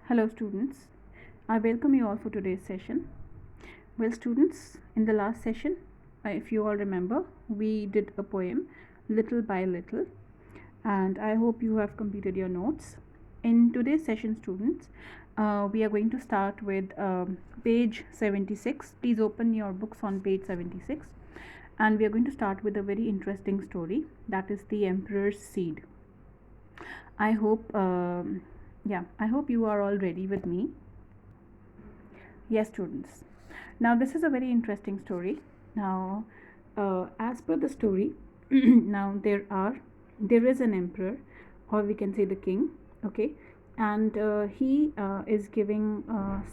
Hello students, I welcome you all for today's session. Well students, in the last session, if you all remember, we did a poem little by little and I hope you have completed your notes. In today's session students, we are going to start with page 76. Please open your books on page 76 and we are going to start with a very interesting story, that is the Emperor's Seed. I hope you are all ready with me. Yes students, now this is a very interesting story. Now as per the story, now there is an emperor, or we can say the king, okay, and he is giving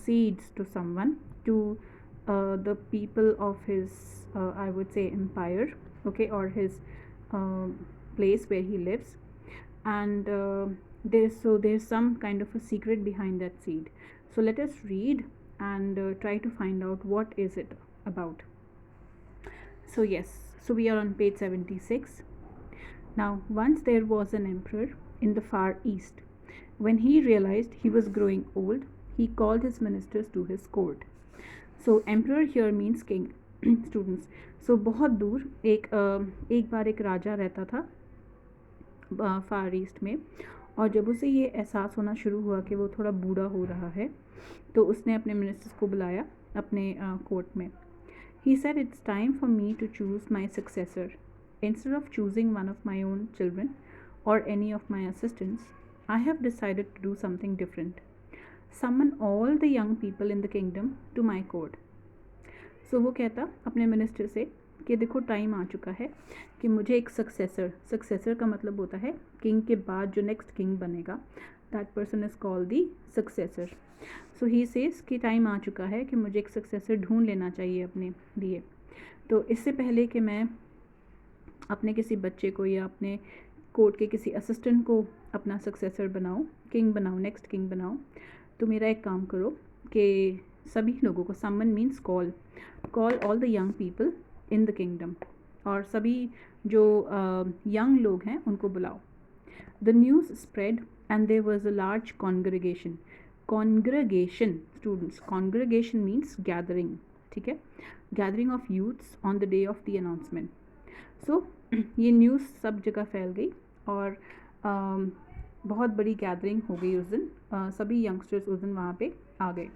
seeds to someone, to the people of his I would say empire, okay, or his uh, place where he lives. And there's some kind of a secret behind that seed. So let us read and try to find out what is it about. So yes, so we are on page 76. Now once there was an emperor in the far east. When he realized he was growing old, he called his ministers to his court. So emperor here means king. Students, so बहुत दूर एक बार एक राजा रहता था फार east में, और जब उसे ये एहसास होना शुरू हुआ कि वो थोड़ा बूढ़ा हो रहा है, तो उसने अपने मिनिस्टर्स को बुलाया अपने कोर्ट में. He said it's time for me to choose my successor. Instead of choosing one of my own children or any of my assistants, I have decided to do something different. Summon all the young people in the kingdom to my court. So वो कहता अपने minister से कि देखो time आ चुका है कि मुझे एक सक्सेसर का मतलब होता है किंग के बाद जो नेक्स्ट किंग बनेगा, that person is called the successor. So he says कि टाइम आ चुका है कि मुझे एक सक्सेसर ढूंढ लेना चाहिए अपने लिए. तो इससे पहले कि मैं अपने किसी बच्चे को या अपने कोर्ट के किसी असिस्टेंट को अपना सक्सेसर बनाऊं, किंग बनाऊं, नेक्स्ट किंग बनाऊं, तो मेरा एक काम करो कि सभी लोगों को, someone means call all the young people in the kingdom, और सभी जो यंग लोग हैं उनको बुलाओ. The news spread and there was a large congregation. Students, congregation means gathering, ठीक है, gathering of youths on the day of the announcement. So ये न्यूज़ सब जगह फैल गई और बहुत बड़ी गैदरिंग हो गई उस दिन. सभी यंगस्टर्स उस दिन वहाँ पे आ गए.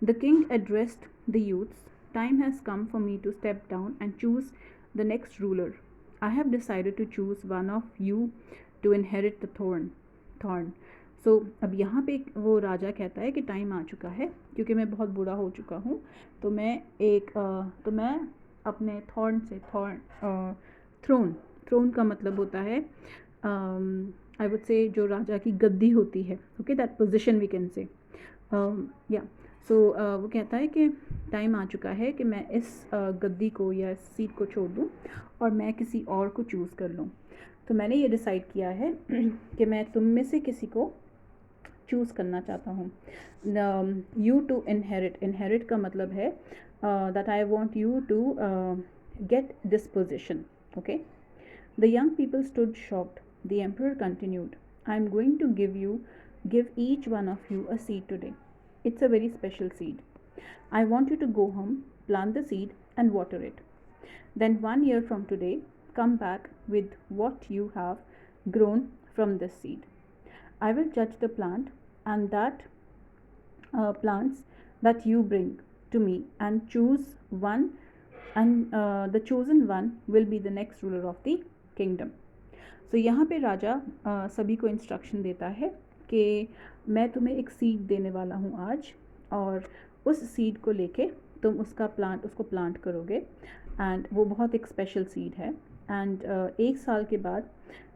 The king addressed the youths. Time has come for me to step down and choose the next ruler. I have decided to choose one of you to inherit the thorn. So अब यहाँ पे वो राजा कहता है कि time आ चुका है क्योंकि मैं बहुत बूढ़ा हो चुका हूँ, तो मैं अपने थ्रोन का मतलब होता है आई वुड से जो राजा की गद्दी होती है, okay, that position we can say, yeah. सो वो कहता है कि टाइम आ चुका है कि मैं इस गद्दी को या इस सीट को छोड़ दूँ और मैं किसी और को चूज़ कर लूँ. तो मैंने ये डिसाइड किया है कि मैं तुम में से किसी को चूज़ करना चाहता हूँ. यू टू इनहेरिट का मतलब है that I want you to get this position, okay. The young people stood shocked. The emperor continued, I am going to give each one of you a seed today. It's a very special seed. I want you to go home, plant the seed and water it. Then 1 year from today, come back with what you have grown from this seed. I will judge the plant and that plants that you bring to me and choose one, and the chosen one will be the next ruler of the kingdom. So यहाँ पे राजा सभी को instruction देता है कि मैं तुम्हें एक सीड देने वाला हूँ आज, और उस सीड को लेके तुम उसको प्लांट करोगे, एंड वो बहुत एक स्पेशल सीड है. एंड 1 साल के बाद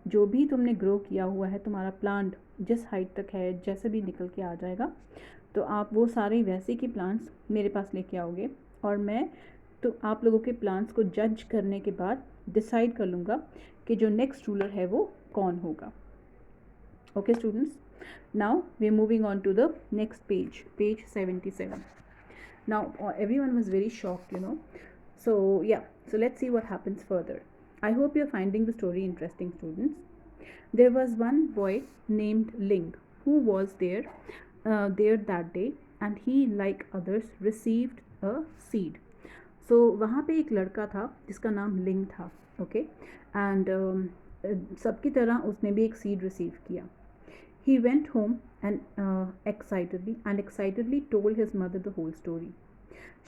जो भी तुमने ग्रो किया हुआ है, तुम्हारा प्लांट जिस हाइट तक है, जैसे भी निकल के आ जाएगा, तो आप वो सारे वैसे के प्लांट्स मेरे पास लेके आओगे, और मैं तो आप लोगों के प्लांट्स को जज करने के बाद डिसाइड कर लूँगा कि जो नेक्स्ट रूलर है वो कौन होगा. Okay students, now we are moving on to the next page 77. Now everyone was very shocked, so yeah, so let's see what happens further. I hope you're finding the story interesting, students. There was one boy named Ling who was there there that day, and he, like others, received a seed. So वहाँ पे एक लड़का था जिसका नाम लिंग था, okay, and सबकी तरह उसने भी एक सीड रिसीव किया. He went home and excitedly told his mother the whole story.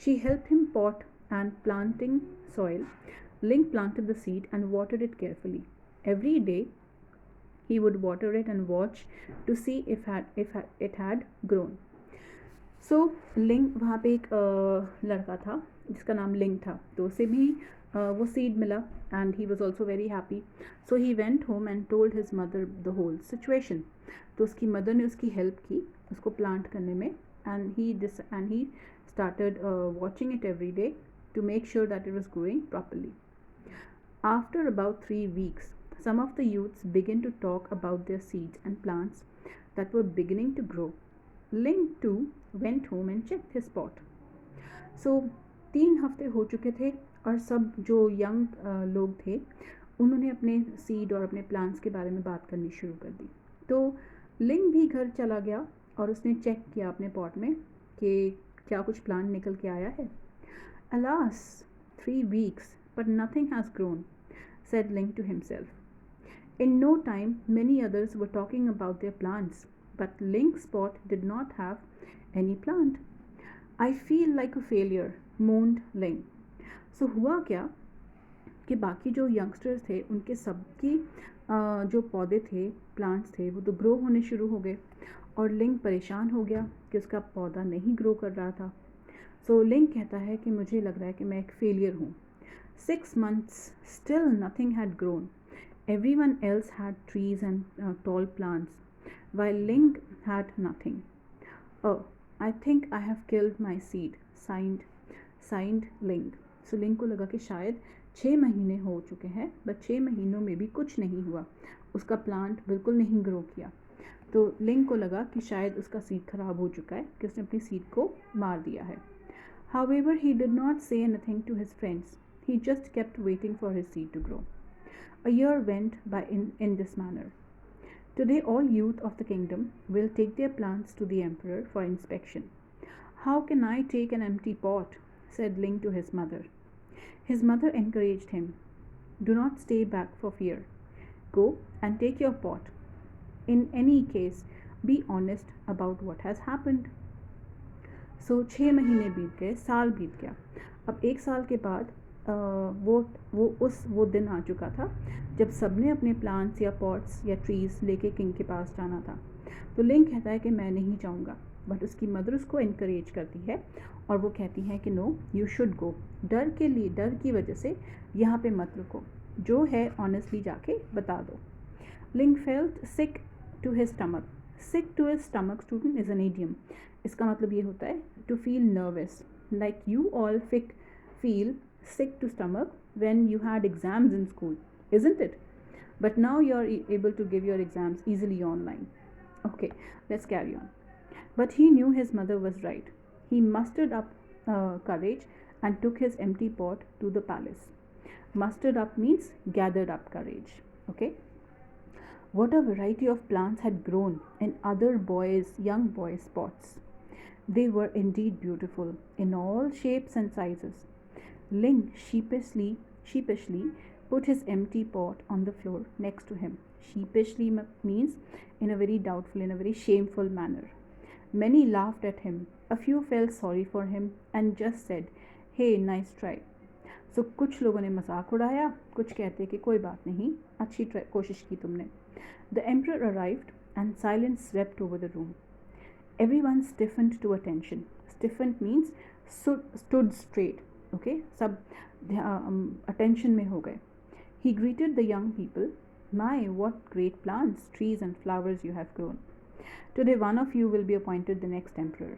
She helped him pot and planting soil. Ling planted the seed and watered it carefully. Every day he would water it and watch to see if it had grown. सो लिंग, वहाँ पे एक लड़का था जिसका नाम लिंग था, तो उसे भी वो सीड मिला, and he was also very happy. So he went home and told his mother the whole situation. तो उसकी मदर ने उसकी हेल्प की उसको प्लांट करने में, and he started watching it every day to make sure that it was growing properly. After about 3 weeks, some of the youths began to talk about their seeds and plants that were beginning to grow. Ling too went home and checked his pot. So 3 हफ्ते हो चुके थे और सब जो young लोग थे उन्होंने अपने सीड और अपने प्लांट्स के बारे में बात करनी शुरू कर दी. तो लिंग भी घर चला गया और उसने चेक किया अपने पॉट में कि क्या कुछ प्लांट निकल के आया है. Alas, 3 weeks, but nothing has grown, said Ling to himself. In no time, many others were talking about their plants, but Ling's pot did not have any plant. I feel like a failure, moaned Ling. So हुआ क्या कि बाकी जो youngsters थे उनके सबकी जो पौधे थे, प्लांट्स थे, वो तो ग्रो होने शुरू हो गए और लिंग परेशान हो गया कि उसका पौधा नहीं ग्रो कर रहा था. सो लिंग कहता है कि मुझे लग रहा है कि मैं एक फेलियर हूँ. 6 months, still nothing had grown. Everyone else had trees and tall plants, while Ling had nothing. Oh, I think I have killed my seed, signed Ling. So Ling को लगा कि शायद 6 महीने हो चुके हैं, बट 6 महीनों में भी कुछ नहीं हुआ, उसका प्लांट बिल्कुल नहीं ग्रो किया. तो लिंग को लगा कि शायद उसका सीड खराब हो चुका है, कि उसने अपनी सीड को मार दिया है. However, he did not say anything to his friends. He just kept waiting for his seed to grow. A year went by in this manner. Today, all youth of the kingdom will take their plants to the emperor for inspection. How can I take an empty pot? Said Ling to his mother. His mother encouraged him. Do not stay back for fear. Go and take your pot. In any case, be honest about what has happened. सो 6 महीने बीत गए, साल बीत गया. अब 1 साल के बाद वो दिन आ चुका था जब सब ने अपने प्लांट्स या पॉट्स या ट्रीज़ लेके किंग के पास जाना था. तो लिंग कहता है कि मैं नहीं जाऊंगा, बट उसकी मदर उसको इनकरेज करती है और वो कहती है कि नो, यू शुड गो. डर की वजह से यहाँ पे मत रुको, जो है ऑनेस्टली जाके बता दो. Ling felt sick to his stomach. Sick to his stomach student is an idiom. इसका मतलब ये होता है to feel nervous, like you all feel sick to stomach when you had exams in school, isn't it? But now you're able to give your exams easily online. Okay, let's carry on. But he knew his mother was right. He mustered up courage and took his empty pot to the palace. Mustered up means gathered up courage. Okay. What a variety of plants had grown in young boys' pots. They were indeed beautiful in all shapes and sizes. Ling sheepishly put his empty pot on the floor next to him. Sheepishly means in a very doubtful, in a very shameful manner. Many laughed at him. A few felt sorry for him and just said, "Hey, nice try." So कुछ लोगों ने मजाक उड़ाया, कुछ कहते कि कोई बात नहीं, अच्छी कोशिश की तुमने. The emperor arrived and silence swept over the room. Everyone stiffened to attention. Stiffened means stood straight. Okay, सब attention में हो गए. He greeted the young people. My, what great plants, trees and flowers you have grown. Today one of you will be appointed the next emperor.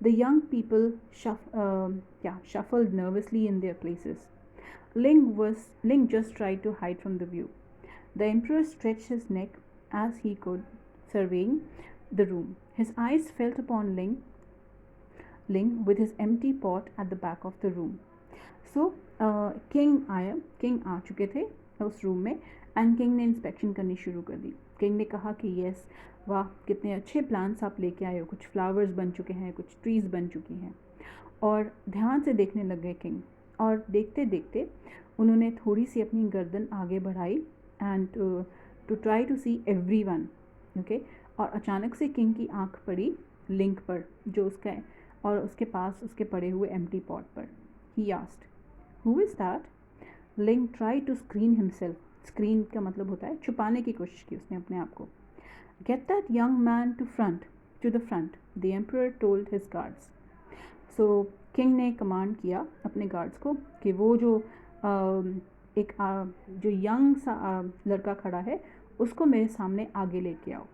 The young people shuffled nervously in their places. Ling just tried to hide from the view. The emperor stretched his neck as he could, surveying the room. His eyes fell upon Ling with his empty pot at the back of the room. So king आ चुके थे उस room में, and king ने inspection करनी शुरू कर दी. King ने कहा कि यस, वाह कितने अच्छे प्लांट्स आप लेके आए हो, कुछ फ्लावर्स बन चुके हैं, कुछ ट्रीज़ बन चुकी हैं। और ध्यान से देखने लग गए किंग, और देखते देखते उन्होंने थोड़ी सी अपनी गर्दन आगे बढ़ाई and to try to see everyone, okay. और अचानक से किंग की आंख पड़ी लिंक पर, जो उसका और उसके पास उसके पड़े हुए एम्प्टी पॉट पर। He asked, who is that? Ling try to screen himself. Screen का मतलब होता है छुपाने की कोशिश की उसने अपने आप को। Get that young man to the front, the emperor told his guards. So king ने कमांड किया अपने गार्ड्स को कि वो जो जो यंग सा लड़का खड़ा है उसको मेरे सामने आगे लेके आओ।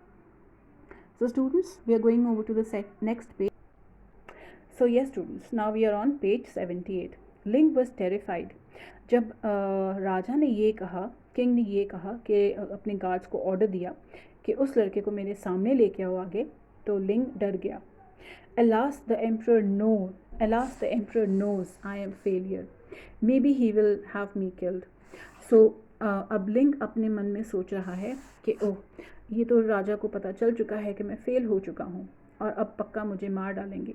So students, we are going over to the next page. So yes students, now we are on page 78. Ling was terrified. जब राजा ने ये कहा, किंग ने ये कहा कि अपने गार्ड्स को ऑर्डर दिया कि उस लड़के को मेरे सामने लेके आओ आगे, तो लिंग डर गया. Alas the emperor knows I am failure. Maybe he will have me killed. So अब लिंग अपने मन में सोच रहा है कि ओह, ये तो राजा को पता चल चुका है कि मैं फेल हो चुका हूँ और अब पक्का मुझे मार डालेंगे.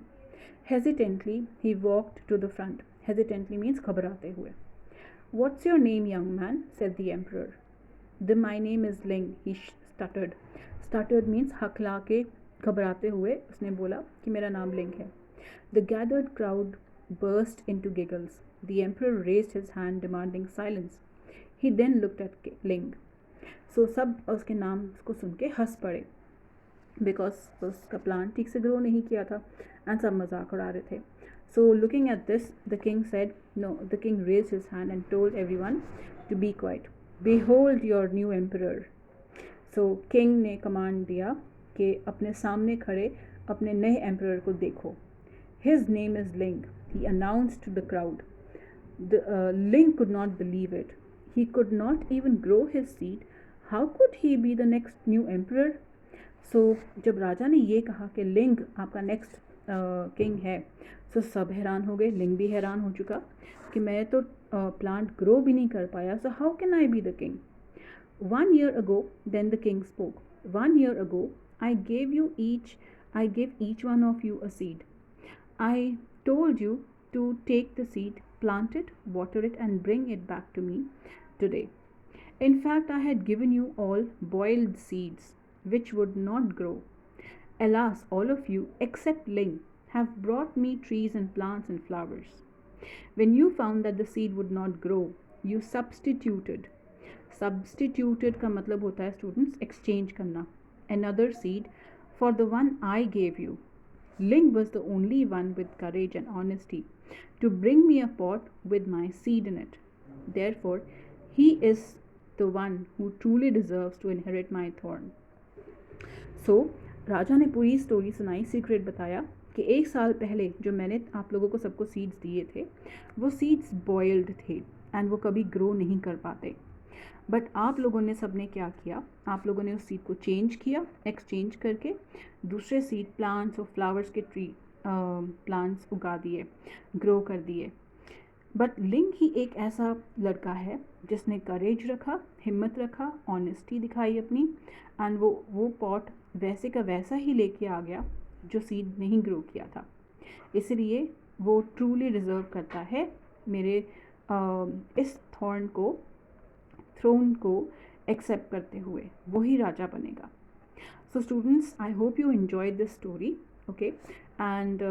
Hesitantly he walked to the front. Hesitantly means घबराते हुए. What's your name, young man? said the emperor. My name is Ling, he stuttered. Stuttered means हकला के घबराते हुए उसने बोला कि मेरा नाम लिंग है. The gathered crowd burst into giggles. The emperor raised his hand demanding silence. He then looked at Ling. So सब उसके नाम को सुन के हंस पड़े, बिकॉज उसका प्लान ठीक से ग्रो नहीं किया था एंड सब मजाक उड़ा रहे थे. So looking at this the king said no. The king raised his hand and told everyone to be quiet. Behold your new emperor. So king ने कमांड दिया कि अपने सामने खड़े अपने नए एम्परर को देखो. His name is Ling, he announced to the crowd. Ling could not believe it. He could not even grow his seed. How could he be the next new emperor? So जब राजा ने ये कहा कि लिंग आपका नेक्स्ट किंग है, सो सब हैरान हो गए. लिंग भी हैरान हो चुका कि मैं तो प्लांट ग्रो भी नहीं कर पाया, so how can I be the king? 1 year ago, then the king spoke. 1 year ago, I gave each one of you a seed. I told you to take the seed, plant it, water it, and bring it back to me today. In fact, I had given you all boiled seeds, which would not grow. Alas, all of you, except Ling, have brought me trees and plants and flowers. When you found that the seed would not grow, you substituted. Substituted का मतलब होता है students exchange करना. Another seed for the one I gave you. Ling was the only one with courage and honesty to bring me a pot with my seed in it. Therefore, he is the one who truly deserves to inherit my throne. सो राजा ने पूरी story सुनाई, secret बताया कि 1 साल पहले जो मैंने आप लोगों को सबको सीड्स दिए थे, वो सीड्स बॉइल्ड थे एंड वो कभी ग्रो नहीं कर पाते. बट आप लोगों ने सब ने क्या किया, आप लोगों ने उस सीड को चेंज किया, एक्सचेंज करके दूसरे सीड प्लांट्स और फ्लावर्स के ट्री प्लांट्स उगा दिए, ग्रो कर दिए. बट लिंग ही एक ऐसा लड़का है जिसने करेज रखा, हिम्मत रखा, ऑनेस्टी दिखाई अपनी, एंड वो पॉट वैसे का वैसा ही लेके आ गया जो सीड नहीं ग्रो किया था. इसलिए वो ट्रूली डिज़र्व करता है मेरे इस थ्रोन को एक्सेप्ट करते हुए वही राजा बनेगा. So students, I hope you enjoyed this story. Okay, and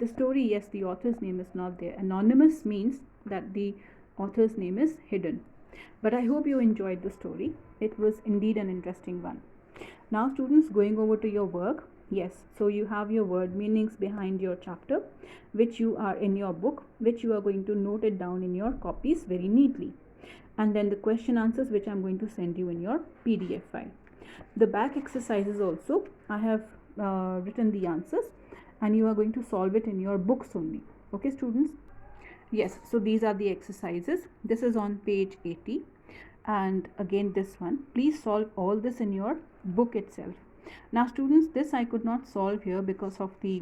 the story, yes, the author's name is not there. Anonymous means that the author's name is hidden. But I hope you enjoyed the story. It was indeed an interesting one. Now students, going over to your work. Yes, so you have your word meanings behind your chapter, which you are in your book, which you are going to note it down in your copies very neatly. And then the question answers, which I'm going to send you in your PDF file. The back exercises also, I have written the answers and you are going to solve it in your books only. Okay students? Yes, so these are the exercises. This is on page 80 and again this one. Please solve all this in your book itself. Now students, this I could not solve here because of the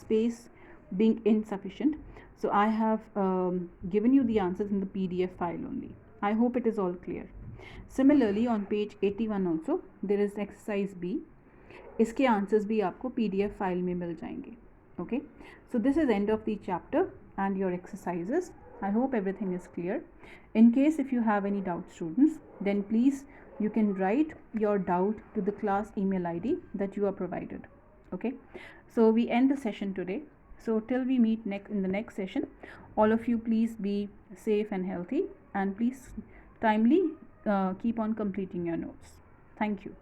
space being insufficient. So I have given you the answers in the PDF file only. I hope it is all clear. Similarly, on page 81 also there is exercise B. इसके answers भी आपको PDF file में मिल जाएंगे. Okay, so this is end of the chapter and your exercises. I hope everything is clear. In case if you have any doubt, students, then please you can write your doubt to the class email ID that you are provided. Okay, so we end the session today. So till we meet in the next session, all of you please be safe and healthy, and please timely keep on completing your notes. Thank you.